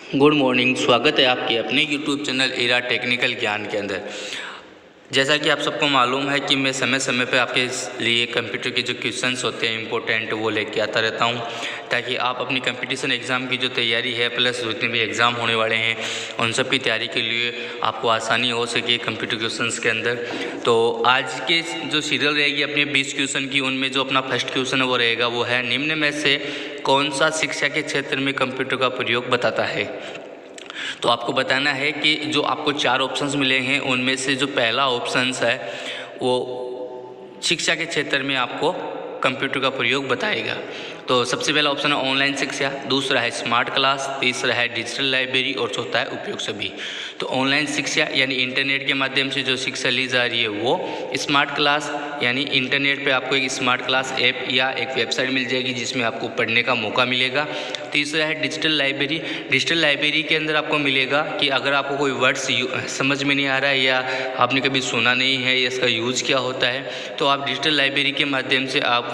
Good morning. स्वागत है आपके अपने यूट्यूब चैनल एरा टेक्निकल ज्ञान के अंदर। जैसा कि आप सबको मालूम है कि मैं समय समय पर आपके लिए कंप्यूटर के जो क्वेश्चंस होते हैं इंपॉर्टेंट वो लेके आता रहता हूं, ताकि आप अपनी कंपटीशन एग्ज़ाम की जो तैयारी है प्लस जितने भी एग्ज़ाम होने वाले हैं उन सब की तैयारी के लिए आपको आसानी हो सके कंप्यूटर क्वेश्चंस के अंदर। तो आज के जो सीरियल रहेगी अपने 20 क्वेश्चन की, उनमें जो अपना फर्स्ट क्वेश्चन है वो रहेगा, वो है निम्न में से कौन सा शिक्षा के क्षेत्र में कंप्यूटर का प्रयोग बताता है। तो आपको बताना है कि जो आपको 4 ऑप्शंस मिले हैं उनमें से जो पहला ऑप्शंस है वो शिक्षा के क्षेत्र में आपको कंप्यूटर का प्रयोग बताएगा। तो सबसे पहला ऑप्शन है ऑनलाइन शिक्षा, दूसरा है स्मार्ट क्लास, तीसरा है डिजिटल लाइब्रेरी और चौथा है उपयोग सभी। तो ऑनलाइन शिक्षा यानी इंटरनेट के माध्यम से जो शिक्षा ली जा रही है वो, स्मार्ट क्लास यानी इंटरनेट पे आपको एक स्मार्ट क्लास ऐप या एक वेबसाइट मिल जाएगी जिसमें आपको पढ़ने का मौका मिलेगा। तीसरा है डिजिटल लाइब्रेरी। डिजिटल लाइब्रेरी के अंदर आपको मिलेगा कि अगर आपको कोई वर्ड्स समझ में नहीं आ रहा है या आपने कभी सुना नहीं है या इसका यूज़ क्या होता है, तो आप डिजिटल लाइब्रेरी के माध्यम से आप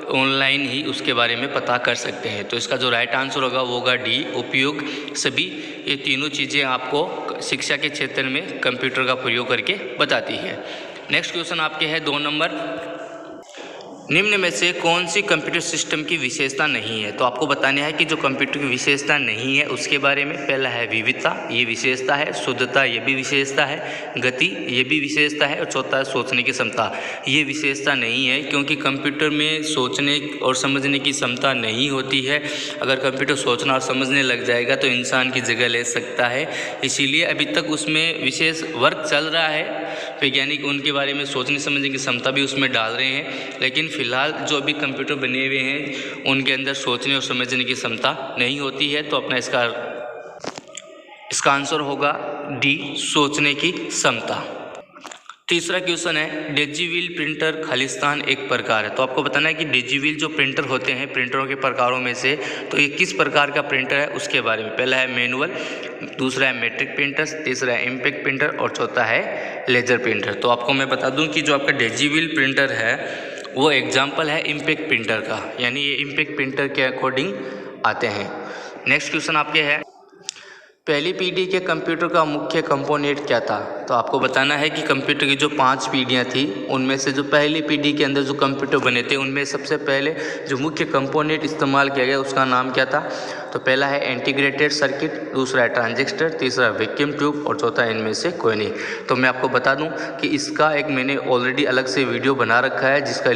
ऑनलाइन ही उसके बारे में पता कर सकते हैं। तो इसका जो राइट आंसर होगा वो होगा डी, उपयोग सभी। ये तीनों चीज़ें आपको शिक्षा के क्षेत्र में कंप्यूटर का प्रयोग करके बताती है। नेक्स्ट क्वेश्चन आपके है 2 नंबर, निम्न में से कौन सी कंप्यूटर सिस्टम की विशेषता नहीं है। तो आपको बताना है कि जो कंप्यूटर की विशेषता नहीं है उसके बारे में। पहला है विविधता, ये विशेषता है। शुद्धता, ये भी विशेषता है। गति, ये भी विशेषता है। और चौथा है सोचने की क्षमता, ये विशेषता नहीं है, क्योंकि कंप्यूटर में सोचने और समझने की क्षमता नहीं होती है। अगर कंप्यूटर सोचना और समझने लग जाएगा तो इंसान की जगह ले सकता है, इसीलिए अभी तक उसमें विशेष वर्क चल रहा है। वैज्ञानिक उनके बारे में सोचने समझने की क्षमता भी उसमें डाल रहे हैं, लेकिन फिलहाल जो अभी कंप्यूटर बने हुए हैं उनके अंदर सोचने और समझने की क्षमता नहीं होती है। तो अपना इसका आंसर होगा डी, सोचने की क्षमता। तीसरा क्वेश्चन है डिजिव्हील प्रिंटर खालिस्तान एक प्रकार है। तो आपको बताना है कि डिजिव्हील जो प्रिंटर होते हैं प्रिंटरों के प्रकारों में से, तो ये किस प्रकार का प्रिंटर है उसके बारे में। पहला है मैनुअल, दूसरा है मैट्रिक प्रिंटर, तीसरा है इम्पैक्ट प्रिंटर और चौथा है लेजर प्रिंटर। तो आपको मैं बता दूं कि जो आपका डिजिव्हील प्रिंटर है वो एग्जाम्पल है इम्पैक्ट प्रिंटर का, यानी ये इम्पैक्ट प्रिंटर के अकॉर्डिंग आते हैं। नेक्स्ट क्वेश्चन आपके है पहली पीढ़ी के कंप्यूटर का मुख्य कंपोनेंट क्या था। तो आपको बताना है कि कंप्यूटर की जो 5 पीढ़ियाँ थी उनमें से जो पहली पीढ़ी के अंदर जो कंप्यूटर बने थे उनमें सबसे पहले जो मुख्य कंपोनेंट इस्तेमाल किया गया उसका नाम क्या था। तो पहला है इंटीग्रेटेड सर्किट, दूसरा है ट्रांजिस्टर, तीसरा वैक्यूम ट्यूब और चौथा इनमें से कोई नहीं। तो मैं आपको बता दूं कि इसका एक मैंने ऑलरेडी अलग से वीडियो बना रखा है जिसका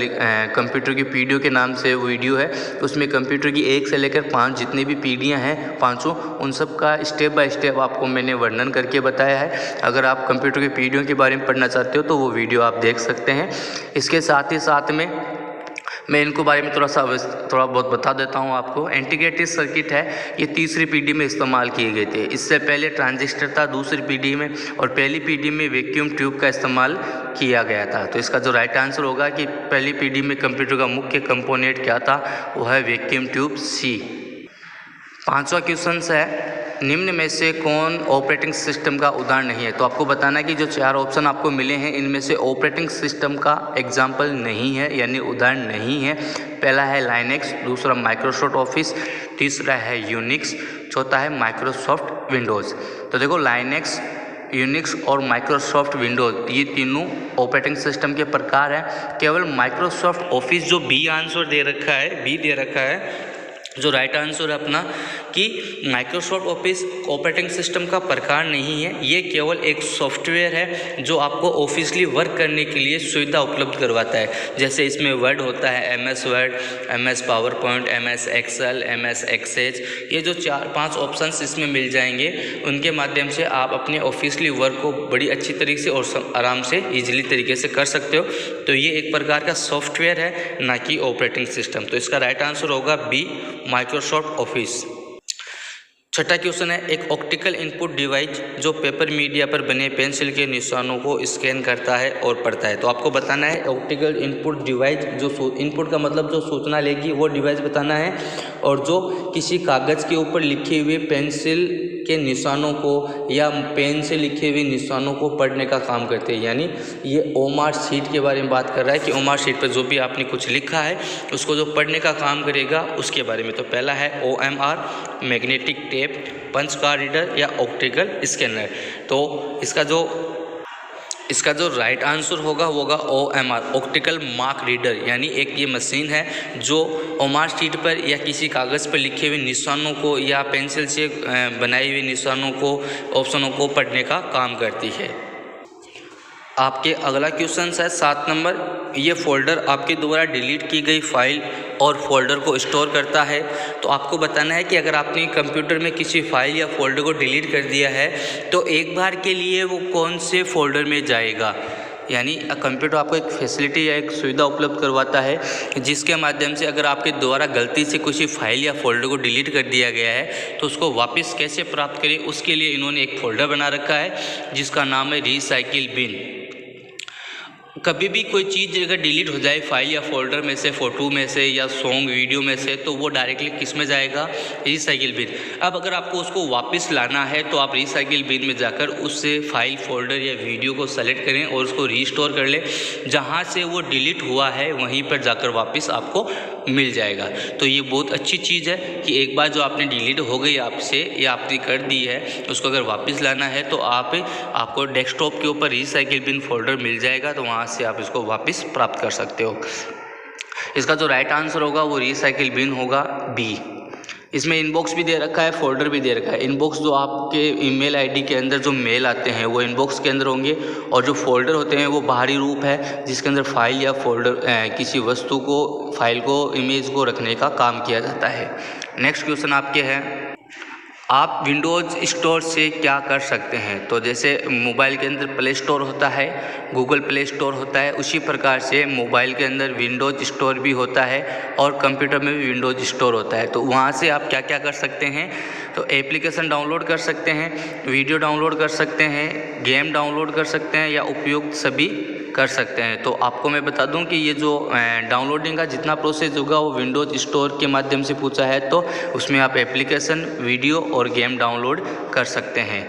कंप्यूटर की पीढ़ियों के नाम से वीडियो है। उसमें कंप्यूटर की 1 से लेकर 5 जितनी भी पीढ़ियाँ हैं, पाँचों, उन सब का स्टेप बाय स्टेप आपको मैंने वर्णन करके बताया है। अगर आप कंप्यूटर की पीढ़ियों के बारे में पढ़ना चाहते हो तो वो वीडियो आप देख सकते हैं। इसके साथ ही साथ में मैं इनको बारे में थोड़ा बहुत बता देता हूँ आपको। इंटीग्रेटेड सर्किट है, ये तीसरी पीढ़ी में इस्तेमाल किए गए थे। इससे पहले ट्रांजिस्टर था दूसरी पीढ़ी में, और पहली पीढ़ी में वैक्यूम ट्यूब का इस्तेमाल किया गया था। तो इसका जो राइट आंसर होगा कि पहली पीढ़ी में कंप्यूटर का मुख्य कंपोनेंट क्या था, वो है वैक्यूम ट्यूब, सी। 5वां क्वेश्चन है निम्न में से कौन ऑपरेटिंग सिस्टम का उदाहरण नहीं है। तो आपको बताना है कि जो 4 ऑप्शन आपको मिले हैं इनमें से ऑपरेटिंग सिस्टम का एग्जाम्पल नहीं है, यानी उदाहरण नहीं है। पहला है लाइनेक्स, दूसरा माइक्रोसॉफ्ट ऑफिस, तीसरा है यूनिक्स, चौथा है माइक्रोसॉफ्ट विंडोज़। तो देखो लाइनेक्स, यूनिक्स और माइक्रोसॉफ्ट विंडोज़ ये तीनों ऑपरेटिंग सिस्टम के प्रकार हैं। केवल माइक्रोसॉफ्ट ऑफिस जो बी आंसर दे रखा है, बी दे रखा है, जो राइट आंसर है अपना कि माइक्रोसॉफ्ट ऑफिस ऑपरेटिंग सिस्टम का प्रकार नहीं है। ये केवल एक सॉफ्टवेयर है जो आपको ऑफिशियली वर्क करने के लिए सुविधा उपलब्ध करवाता है। जैसे इसमें वर्ड होता है, MS word, MS power point, MS excel, MS access, ये जो 4-5 ऑप्शंस इसमें मिल जाएंगे, उनके माध्यम से आप अपने ऑफिशियली वर्क को बड़ी अच्छी तरीके से और आराम से ईजिली तरीके से कर सकते हो। तो ये एक प्रकार का सॉफ्टवेयर है, ना कि ऑपरेटिंग सिस्टम। तो इसका राइट आंसर होगा बी, माइक्रोसॉफ्ट ऑफिस। छठा क्वेश्चन है एक ऑप्टिकल इनपुट डिवाइस जो पेपर मीडिया पर बने पेंसिल के निशानों को स्कैन करता है और पढ़ता है। तो आपको बताना है ऑप्टिकल इनपुट डिवाइस, जो इनपुट का मतलब जो सूचना लेगी वो डिवाइस बताना है। और जो किसी कागज़ के ऊपर लिखे हुए पेंसिल के निशानों को या पेन से लिखे हुए निशानों को पढ़ने का काम करते हैं। यानी ये ओमार शीट के बारे में बात कर रहा है कि ओमार शीट पर जो भी आपने कुछ लिखा है उसको जो पढ़ने का काम करेगा उसके बारे में। तो पहला है OMR, magnetic tape, punch card reader या ऑप्टिकल स्कैनर। तो इसका जो राइट आंसर होगा वो होगा OMR, ऑप्टिकल मार्क रीडर। यानी एक ये मशीन है जो ओमार शीट पर या किसी कागज़ पर लिखे हुए निशानों को या पेंसिल से बनाए हुए निशानों को, ऑप्शनों को पढ़ने का काम करती है। आपके अगला क्वेश्चन है 7 नंबर। ये फोल्डर आपके द्वारा डिलीट की गई फाइल और फोल्डर को स्टोर करता है। तो आपको बताना है कि अगर आपने कंप्यूटर में किसी फाइल या फोल्डर को डिलीट कर दिया है तो एक बार के लिए वो कौन से फोल्डर में जाएगा। यानी कंप्यूटर आपको एक फैसिलिटी या एक सुविधा उपलब्ध करवाता है जिसके माध्यम से अगर आपके द्वारा गलती से किसी फाइल या फोल्डर को डिलीट कर दिया गया है तो उसको वापस कैसे प्राप्त करें, उसके लिए इन्होंने एक फोल्डर बना रखा है जिसका नाम है रिसाइकिल बिन। कभी भी कोई चीज़ अगर डिलीट हो जाए फाइल या फोल्डर में से, फ़ोटो में से या सॉन्ग वीडियो में से, तो वो डायरेक्टली किस में जाएगा, रिसाइकिल बिन। अब अगर आपको उसको वापस लाना है तो आप रिसाइकिल बिन में जाकर उससे फाइल, फोल्डर या वीडियो को सेलेक्ट करें और उसको रीस्टोर कर लें। जहाँ से वो डिलीट हुआ है वहीं पर जाकर वापस आपको मिल जाएगा। तो ये बहुत अच्छी चीज़ है कि एक बार जो आपने डिलीट हो गई आपसे या आपने कर दी है उसको अगर वापस लाना है तो आपको डेस्कटॉप के ऊपर रिसाइकिल बिन फोल्डर मिल जाएगा, तो वहाँ से आप इसको वापस प्राप्त कर सकते हो। इसका जो राइट आंसर होगा वो रिसाइकिल बिन होगा बी। इसमें इनबॉक्स भी दे रखा है, फोल्डर भी दे रखा है। इनबॉक्स जो आपके ईमेल आईडी के अंदर जो मेल आते हैं वो इनबॉक्स के अंदर होंगे, और जो फोल्डर होते हैं वो बाहरी रूप है जिसके अंदर फाइल या फोल्डर किसी वस्तु को, फाइल को, इमेज को रखने का काम किया जाता है। नेक्स्ट क्वेश्चन आपके हैं, आप विंडोज़ स्टोर से क्या कर सकते हैं। तो जैसे मोबाइल के अंदर प्ले स्टोर होता है, गूगल प्ले स्टोर होता है, उसी प्रकार से मोबाइल के अंदर विंडोज़ स्टोर भी होता है और कंप्यूटर में भी विंडोज़ स्टोर होता है। तो वहाँ से आप क्या क्या कर सकते हैं, तो एप्लीकेशन डाउनलोड कर सकते हैं, वीडियो डाउनलोड कर सकते हैं, गेम डाउनलोड कर सकते हैं या उपयुक्त सभी कर सकते हैं। तो आपको मैं बता दूं कि ये जो डाउनलोडिंग का जितना प्रोसेस होगा वो विंडोज़ स्टोर के माध्यम से पूछा है, तो उसमें आप एप्लीकेशन, वीडियो और गेम डाउनलोड कर सकते हैं।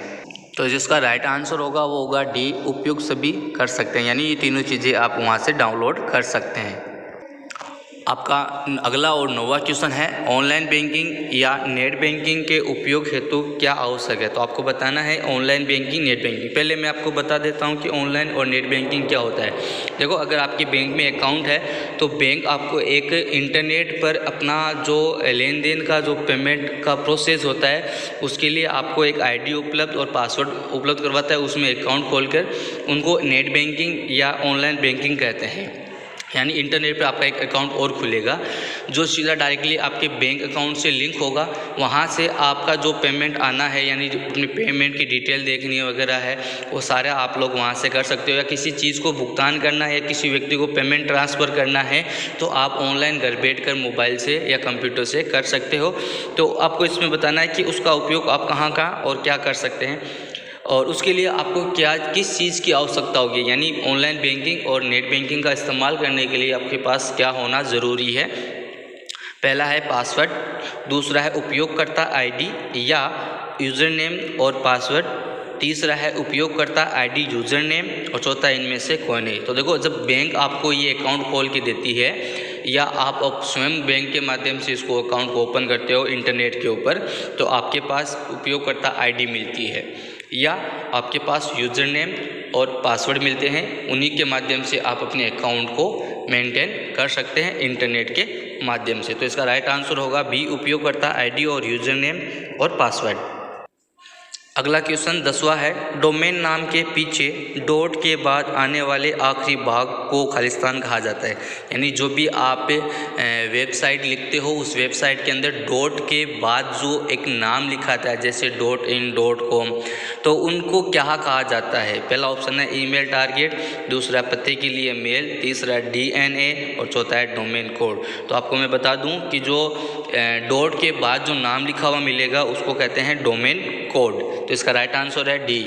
तो जिसका राइट आंसर होगा वो होगा डी, उपयुक्त सभी कर सकते हैं। यानी ये तीनों चीज़ें आप वहाँ से डाउनलोड कर सकते हैं। आपका अगला और 9वां क्वेश्चन है, ऑनलाइन बैंकिंग या नेट बैंकिंग के उपयोग हेतु क्या आवश्यक है। तो आपको बताना है ऑनलाइन बैंकिंग, नेट बैंकिंग। पहले मैं आपको बता देता हूं कि ऑनलाइन और नेट बैंकिंग क्या होता है। देखो, अगर आपके बैंक में अकाउंट है तो बैंक आपको एक इंटरनेट पर अपना जो लेन देन का जो पेमेंट का प्रोसेस होता है उसके लिए आपको एक ID उपलब्ध और पासवर्ड उपलब्ध करवाता है। उसमें अकाउंट खोलकर उनको नेट बैंकिंग या ऑनलाइन बैंकिंग कहते हैं। यानी इंटरनेट पे आपका एक अकाउंट और खुलेगा जो सीधा डायरेक्टली आपके बैंक अकाउंट से लिंक होगा। वहाँ से आपका जो पेमेंट आना है, यानी जो अपनी पेमेंट की डिटेल देखनी है वगैरह है, वो सारा आप लोग वहाँ से कर सकते हो। या किसी चीज़ को भुगतान करना है या किसी व्यक्ति को पेमेंट ट्रांसफ़र करना है तो आप ऑनलाइन घर बैठकर मोबाइल से या कंप्यूटर से कर सकते हो। तो आपको इसमें बताना है कि उसका उपयोग आप कहाँ और क्या कर सकते हैं, और उसके लिए आपको किस चीज़ की आवश्यकता होगी। यानी ऑनलाइन बैंकिंग और नेट बैंकिंग का इस्तेमाल करने के लिए आपके पास क्या होना ज़रूरी है। पहला है पासवर्ड, दूसरा है उपयोगकर्ता ID या यूज़र नेम और पासवर्ड, तीसरा है उपयोगकर्ता ID यूज़र नेम, और चौथा इनमें से कोई नहीं। तो देखो, जब बैंक आपको ये अकाउंट खोल के देती है या आप स्वयं बैंक के माध्यम से इसको अकाउंट को ओपन करते हो इंटरनेट के ऊपर, तो आपके पास उपयोगकर्ता ID मिलती है या आपके पास यूज़र नेम और पासवर्ड मिलते हैं। उन्हीं के माध्यम से आप अपने अकाउंट को मेंटेन कर सकते हैं इंटरनेट के माध्यम से। तो इसका राइट आंसर होगा बी, उपयोगकर्ता ID और यूज़र नेम और पासवर्ड। अगला क्वेश्चन 10वां है, डोमेन नाम के पीछे डॉट के बाद आने वाले आखिरी भाग को खालिस्तान कहा जाता है। यानी जो भी आप वेबसाइट लिखते हो उस वेबसाइट के अंदर डॉट के बाद जो एक नाम लिखा था, जैसे .in, .com, तो उनको क्या कहा जाता है। पहला ऑप्शन है ईमेल टारगेट, दूसरा पते के लिए मेल, तीसरा DNA और चौथा है डोमेन कोड। तो आपको मैं बता दूं कि जो डॉट के बाद जो नाम लिखा हुआ मिलेगा उसको कहते हैं डोमेन कोड। तो इसका राइट आंसर है डी।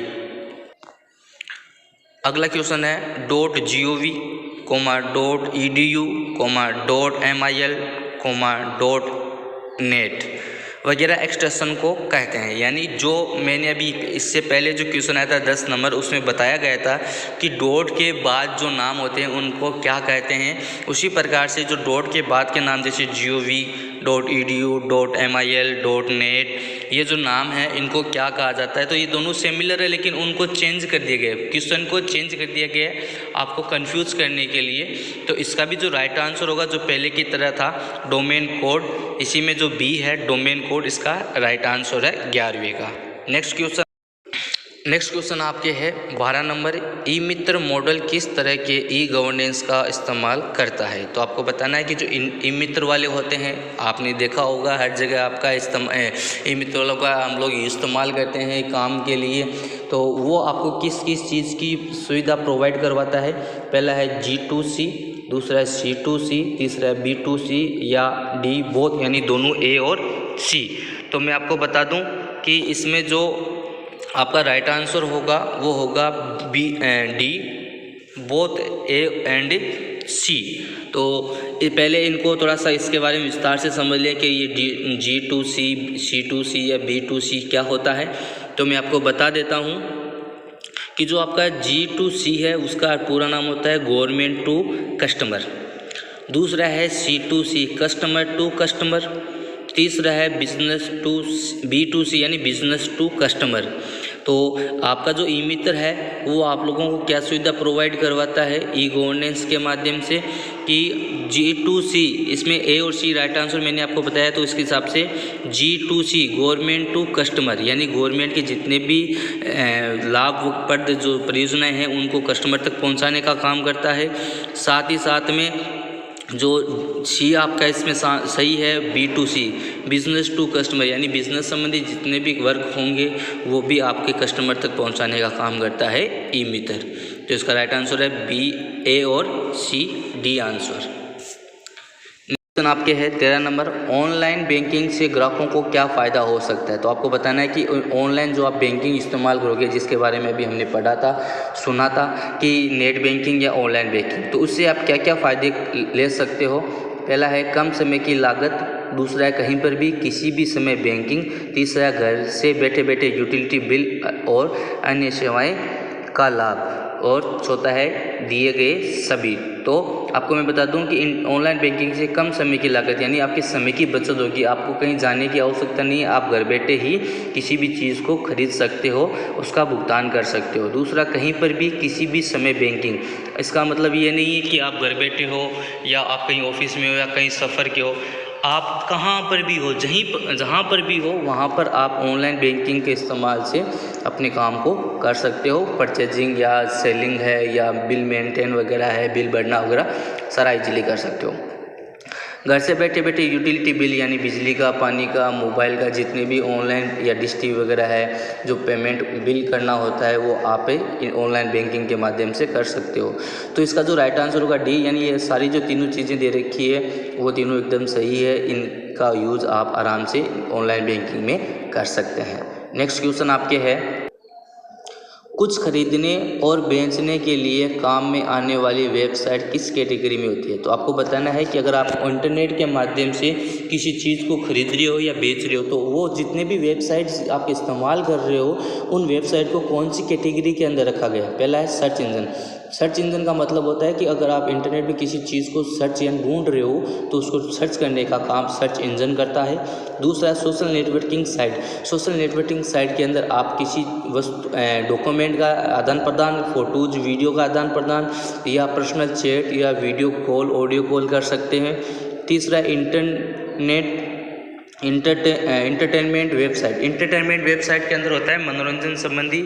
अगला क्वेश्चन है .gov, .edu, .mil, नेट वगैरह एक्सटेंशन को कहते हैं। यानी जो मैंने अभी इससे पहले जो क्वेश्चन आया था 10 नंबर, उसमें बताया गया था कि डॉट के बाद जो नाम होते हैं उनको क्या कहते हैं। उसी प्रकार से जो डॉट के बाद के नाम जैसे gov.edu, .mil, .net, ये जो नाम है इनको क्या कहा जाता है। तो ये दोनों सिमिलर है लेकिन उनको चेंज कर दिया गया है, क्वेश्चन को चेंज कर दिया गया है आपको कंफ्यूज करने के लिए। तो इसका भी जो राइट आंसर होगा जो पहले की तरह था डोमेन कोड, इसी में जो बी है डोमेन कोड, इसका राइट आंसर है 11वीं का। नेक्स्ट क्वेश्चन आपके है 12 नंबर, ई मित्र मॉडल किस तरह के ई गवर्नेंस का इस्तेमाल करता है। तो आपको बताना है कि जो ई मित्र वाले होते हैं, आपने देखा होगा हर जगह आपका ई मित्र वालों का हम लोग इस्तेमाल करते हैं काम के लिए। तो वो आपको किस किस चीज़ की सुविधा प्रोवाइड करवाता है। पहला है G2C, दूसरा है C2C, तीसरा है B2C या D बोथ, यानी दोनों A और C। तो मैं आपको बता दूं कि इसमें जो आपका राइट आंसर होगा वो होगा D both A and C। तो ये पहले इनको थोड़ा सा इसके बारे में विस्तार से समझ लें कि ये G2C, C2C या B2C क्या होता है। तो मैं आपको बता देता हूँ कि जो आपका G2C है उसका पूरा नाम होता है गवर्नमेंट टू कस्टमर, दूसरा है C2C कस्टमर टू कस्टमर, तीसरा है बिजनेस टू B2C यानी बिजनेस टू कस्टमर। तो आपका जो ई मित्र है वो आप लोगों को क्या सुविधा प्रोवाइड करवाता है ई गवर्नेंस के माध्यम से कि G2C, इसमें A और C राइट आंसर मैंने आपको बताया। तो इसके हिसाब से G2C गवर्नमेंट टू कस्टमर, यानी गवर्नमेंट के जितने भी लाभप्रद जो परियोजनाएं हैं उनको कस्टमर तक पहुंचाने का काम करता है। साथ ही साथ में जो C आपका इसमें सही है B2C बिजनेस टू कस्टमर, यानी बिजनेस संबंधी जितने भी वर्क होंगे वो भी आपके कस्टमर तक पहुंचाने का काम करता है ई मित्र। तो इसका राइट आंसर है B, A और C, D आंसर। क्वेश्चन आपके है 13 नंबर, ऑनलाइन बैंकिंग से ग्राहकों को क्या फ़ायदा हो सकता है। तो आपको बताना है कि ऑनलाइन जो आप बैंकिंग इस्तेमाल करोगे, जिसके बारे में भी हमने पढ़ा था, सुना था कि नेट बैंकिंग या ऑनलाइन बैंकिंग, तो उससे आप क्या क्या फ़ायदे ले सकते हो। पहला है कम समय की लागत, दूसरा है कहीं पर भी किसी भी समय बैंकिंग, तीसरा है घर से बैठे बैठे यूटिलिटी बिल और अन्य सेवाएँ का लाभ, और चौथा है दिए गए सभी। तो आपको मैं बता दूं कि इन ऑनलाइन बैंकिंग से कम समय की लागत, यानी आपके समय की बचत होगी, आपको कहीं जाने की आवश्यकता नहीं है, आप घर बैठे ही किसी भी चीज़ को खरीद सकते हो, उसका भुगतान कर सकते हो। दूसरा कहीं पर भी किसी भी समय बैंकिंग, इसका मतलब ये नहीं है कि आप घर बैठे हो या आप कहीं ऑफिस में हो या कहीं सफ़र के हो, आप कहाँ पर भी हो, जहाँ पर भी हो वहाँ पर आप ऑनलाइन बैंकिंग के इस्तेमाल से अपने काम को कर सकते हो। परचेजिंग या सेलिंग है या बिल मेंटेन वगैरह है, बिल भरना वगैरह सारा इजीली कर सकते हो। घर से बैठे बैठे यूटिलिटी बिल यानी बिजली का, पानी का, मोबाइल का, जितने भी ऑनलाइन या डिश टीवी वगैरह है जो पेमेंट बिल करना होता है वो आप ऑनलाइन बैंकिंग के माध्यम से कर सकते हो। तो इसका जो राइट आंसर होगा D, यानी ये सारी जो तीनों चीज़ें दे रखी है वो तीनों एकदम सही है, इनका यूज़ आप आराम से ऑनलाइन बैंकिंग में कर सकते हैं। नेक्स्ट क्वेश्चन आपके है, कुछ खरीदने और बेचने के लिए काम में आने वाली वेबसाइट किस कैटेगरी में होती है। तो आपको बताना है कि अगर आप इंटरनेट के माध्यम से किसी चीज़ को खरीद रहे हो या बेच रहे हो तो वो जितने भी वेबसाइट्स आप इस्तेमाल कर रहे हो उन वेबसाइट को कौन सी कैटेगरी के अंदर रखा गया है। पहला है सर्च इंजन। सर्च इंजन का मतलब होता है कि अगर आप इंटरनेट में किसी चीज़ को सर्च या ढूंढ रहे हो तो उसको सर्च करने का काम सर्च इंजन करता है। दूसरा है social networking site. Social networking site के अंदर आप किसी वस्तु डॉक्यूमेंट का आदान प्रदान, फोटोज वीडियो का आदान प्रदान या पर्सनल चैट या वीडियो कॉल, ऑडियो कॉल कर सकते हैं। तीसरा इंटरटेनमेंट वेबसाइट। इंटरटेनमेंट वेबसाइट के अंदर होता है मनोरंजन संबंधी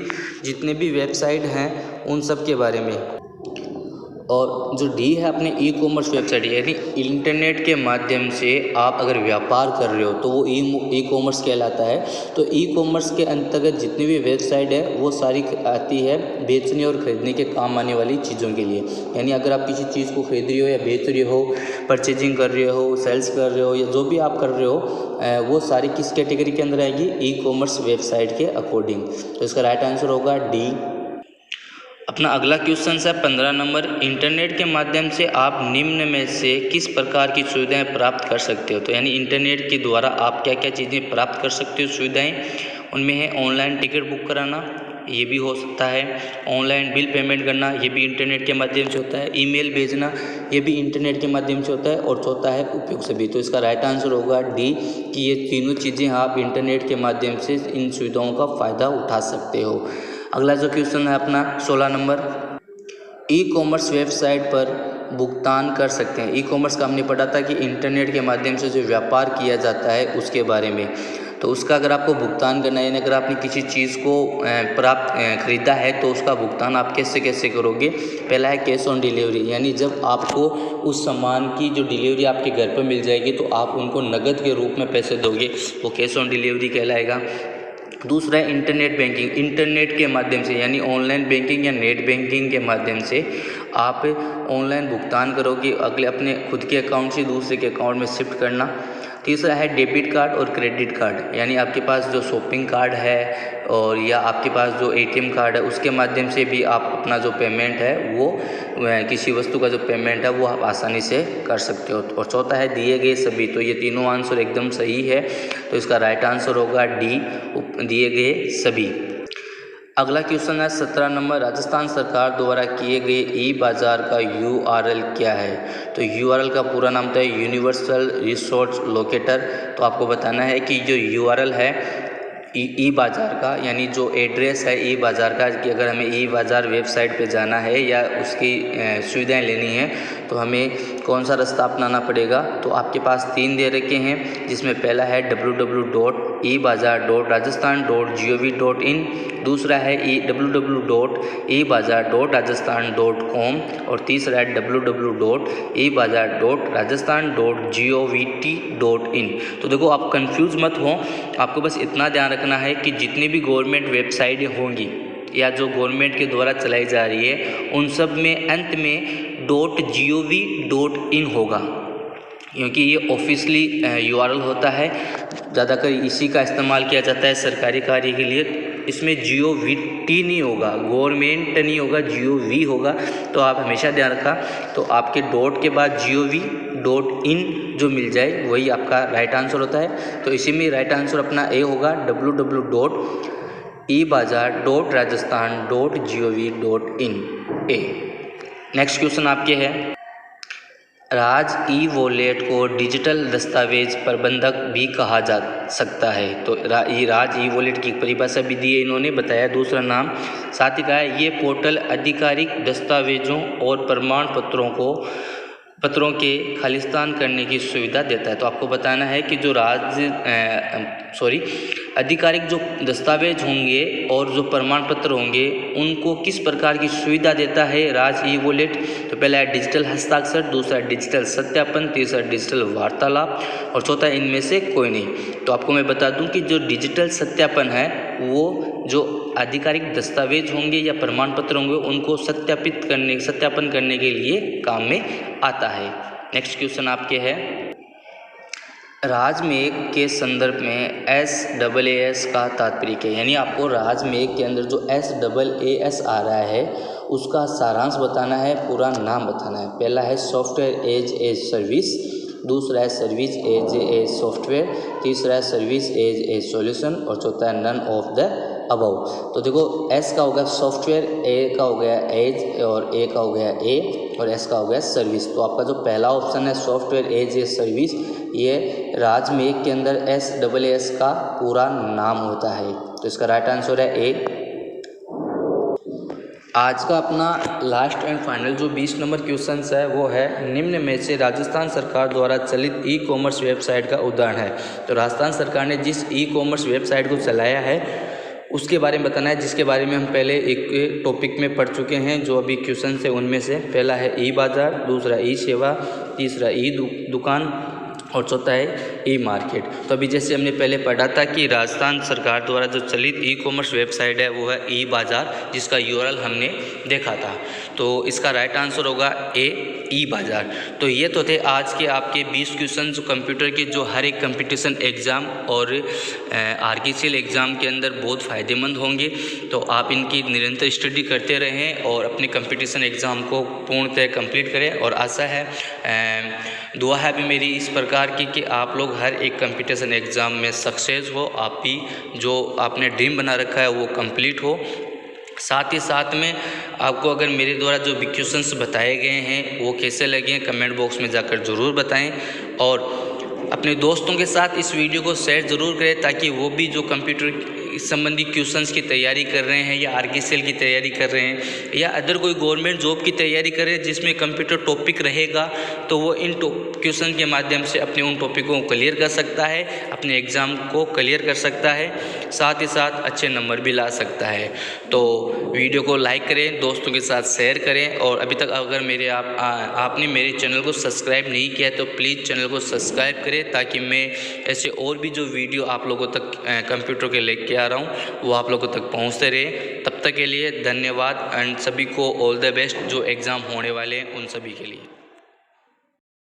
जितने भी वेबसाइट हैं उन सब के बारे में। और जो D है अपने ई कॉमर्स वेबसाइट, यानी इंटरनेट के माध्यम से आप अगर व्यापार कर रहे हो तो वो ई कॉमर्स कहलाता है। तो ई कॉमर्स के अंतर्गत जितनी भी वेबसाइट है वो सारी आती है बेचने और ख़रीदने के काम आने वाली चीज़ों के लिए। यानी अगर आप किसी चीज़ को खरीद रहे हो या बेच रहे हो, परचेजिंग कर रहे हो, सेल्स कर रहे हो या जो भी आप कर रहे हो वो सारी किस कैटेगरी के अंदर आएगी, ई कॉमर्स वेबसाइट के अकॉर्डिंग। तो इसका राइट आंसर होगा D। अपना अगला क्वेश्चन है 15 नंबर, इंटरनेट के माध्यम से आप निम्न में से किस प्रकार की सुविधाएं प्राप्त कर सकते हो। तो यानी इंटरनेट के द्वारा आप क्या क्या चीज़ें प्राप्त कर सकते हो सुविधाएं, उनमें है ऑनलाइन टिकट बुक कराना, ये भी हो सकता है, ऑनलाइन बिल पेमेंट करना, ये भी इंटरनेट के माध्यम से होता है, ईमेल भेजना, ये भी इंटरनेट के माध्यम से होता है, और चौथा है उपयोग सभी। तो इसका राइट आंसर होगा डी कि ये तीनों चीज़ें आप इंटरनेट के माध्यम से इन सुविधाओं का फ़ायदा उठा सकते हो। अगला जो क्वेश्चन है अपना 16 नंबर, ई कॉमर्स वेबसाइट पर भुगतान कर सकते हैं। ई कॉमर्स का हमने पढ़ा था कि इंटरनेट के माध्यम से जो व्यापार किया जाता है उसके बारे में। तो उसका अगर आपको भुगतान करना है, यानी अगर आपने किसी चीज़ को ख़रीदा है तो उसका भुगतान आप कैसे कैसे करोगे। पहला है कैश ऑन डिलीवरी, यानी जब आपको उस सामान की जो डिलीवरी आपके घर पर मिल जाएगी तो आप उनको नकद के रूप में पैसे दोगे, वो कैश ऑन डिलीवरी कहलाएगा। दूसरा है इंटरनेट बैंकिंग, इंटरनेट के माध्यम से यानी ऑनलाइन बैंकिंग या नेट बैंकिंग के माध्यम से आप ऑनलाइन भुगतान करोगे, अगले अपने खुद के अकाउंट से दूसरे के अकाउंट में शिफ्ट करना। तीसरा है डेबिट कार्ड और क्रेडिट कार्ड, यानी आपके पास जो शॉपिंग कार्ड है और या आपके पास जो एटीएम कार्ड है उसके माध्यम से भी आप अपना जो पेमेंट है वो किसी वस्तु का जो पेमेंट है वो आप आसानी से कर सकते हो। और चौथा है दिए गए सभी। तो ये तीनों आंसर एकदम सही है, तो इसका राइट आंसर होगा डी, दिए गए सभी। अगला क्वेश्चन है 17 नंबर, राजस्थान सरकार द्वारा किए गए ई बाज़ार का URL क्या है। तो URL का पूरा नाम था यूनिवर्सल रिसोर्स लोकेटर। तो आपको बताना है कि जो URL है ई बाज़ार का, यानी जो एड्रेस है ई बाज़ार का, कि अगर हमें ई बाज़ार वेबसाइट पे जाना है या उसकी सुविधाएं लेनी है तो हमें कौन सा रास्ता अपनाना पड़ेगा। तो आपके पास 3 दे रखे हैं, जिसमें पहला है www.ebazar.rajasthan.gov.in, दूसरा है www.ebazar.rajasthan.com और तीसरा है www.ebazar.rajasthan.gov.in। तो देखो आप कंफ्यूज मत हो, आपको बस इतना ध्यान रखना है कि जितनी भी गवर्नमेंट वेबसाइटें होंगी या जो गवर्नमेंट के द्वारा चलाई जा रही है उन सब में अंत में .gov.in होगा, क्योंकि ये ऑफिशियली URL होता है, ज़्यादातर इसी का इस्तेमाल किया जाता है सरकारी कार्य के लिए। इसमें GOVT नहीं होगा, गवर्नमेंट नहीं होगा, GOV होगा। तो आप हमेशा ध्यान रखा, तो आपके डॉट के बाद gov.in जो मिल जाए वही आपका राइट आंसर होता है। तो इसी में राइट आंसर अपना ए होगा www.ebazar.rajasthan.gov.in ए। नेक्स्ट क्वेश्चन आपके है, राज ई वॉलेट को डिजिटल दस्तावेज प्रबंधक भी कहा जा सकता है। तो राज ई वॉलेट की परिभाषा भी दी है इन्होंने, बताया दूसरा नाम, साथ ही कहा है ये पोर्टल आधिकारिक दस्तावेजों और प्रमाण पत्रों के खालिस्तान करने की सुविधा देता है। तो आपको बताना है कि जो आधिकारिक जो दस्तावेज होंगे और जो प्रमाण पत्र होंगे उनको किस प्रकार की सुविधा देता है राज ई वॉलेट। तो पहला है डिजिटल हस्ताक्षर, दूसरा डिजिटल सत्यापन, तीसरा डिजिटल वार्तालाप और चौथा इनमें से कोई नहीं। तो आपको मैं बता दूं कि जो डिजिटल सत्यापन है वो जो आधिकारिक दस्तावेज होंगे या प्रमाण पत्र होंगे उनको सत्यापन करने के लिए काम में आता है। नेक्स्ट क्वेश्चन आपके है, राजमेघ के संदर्भ में SAAS का तात्पर्य क्या है। यानी आपको राजमेघ के अंदर जो SAAS आ रहा है उसका सारांश बताना है, पूरा नाम बताना है। पहला है सॉफ्टवेयर एज ए सर्विस, दूसरा है सर्विस एज ए सॉफ्टवेयर, तीसरा है सर्विस एज ए सॉल्यूशन और चौथा है नन ऑफ द अबव। तो देखो S का हो गया सॉफ्टवेयर, A का हो गया एज और A का हो गया ए और S का हो गया सर्विस। तो आपका जो पहला ऑप्शन है सॉफ्टवेयर एज ए सर्विस, ये राजमेघ के अंदर SAAS का पूरा नाम होता है। तो इसका राइट आंसर है ए। आज का अपना लास्ट एंड फाइनल जो 20 नंबर क्वेश्चन है वो है, निम्न में से राजस्थान सरकार द्वारा चलित ई कॉमर्स वेबसाइट का उदाहरण है। तो राजस्थान सरकार ने जिस ई कॉमर्स वेबसाइट को चलाया है उसके बारे में बताना है, जिसके बारे में हम पहले एक टॉपिक में पढ़ चुके हैं। जो अभी क्वेश्चन है उनमें से पहला है ई बाज़ार, दूसरा ई सेवा, तीसरा ई दुकान और चौथा है ई मार्केट। तो अभी जैसे हमने पहले पढ़ा था कि राजस्थान सरकार द्वारा जो चलित ई कॉमर्स वेबसाइट है वो है ई बाज़ार, जिसका यूआरएल हमने देखा था। तो इसका राइट आंसर होगा ए, ई बाज़ार। तो ये तो थे आज के आपके 20 क्वेश्चन जो कंप्यूटर के जो हर एक कंपटीशन एग्ज़ाम और आरकेसीएल एग्ज़ाम के अंदर बहुत फ़ायदेमंद होंगे। तो आप इनकी निरंतर स्टडी करते रहें और अपने कंपटीशन एग्ज़ाम को पूर्णतः कंप्लीट करें। और आशा है, दुआ है भी मेरी इस प्रकार की कि आप लोग हर एक कंपटीशन एग्ज़ाम में सक्सेस हो, आप भी जो आपने ड्रीम बना रखा है वो कंप्लीट हो। साथ ही साथ में आपको अगर मेरे द्वारा जो भी क्वेश्चंस बताए गए हैं वो कैसे लगे हैं कमेंट बॉक्स में जाकर ज़रूर बताएं। और अपने दोस्तों के साथ इस वीडियो को शेयर ज़रूर करें ताकि वो भी जो कंप्यूटर संबंधी क्वेश्चंस की तैयारी कर रहे हैं या आरकेसीएल की तैयारी कर रहे हैं या अदर कोई गवर्नमेंट जॉब की तैयारी कर रहे हैं जिसमें कंप्यूटर टॉपिक रहेगा, तो वो इन क्वेश्चन के माध्यम से अपने उन टॉपिकों को क्लियर कर सकता है, अपने एग्ज़ाम को क्लियर कर सकता है, साथ ही साथ अच्छे नंबर भी ला सकता है। तो वीडियो को लाइक करें, दोस्तों के साथ शेयर करें। और अभी तक अगर आपने मेरे चैनल को सब्सक्राइब नहीं किया तो प्लीज़ चैनल को सब्सक्राइब करें ताकि मैं ऐसे और भी जो वीडियो आप लोगों तक कंप्यूटर के लेके आ रहा हूँ वो आप लोगों तक पहुँचते रहे। तब तक के लिए धन्यवाद एंड सभी को ऑल द बेस्ट जो एग्ज़ाम होने वाले हैं उन सभी के लिए।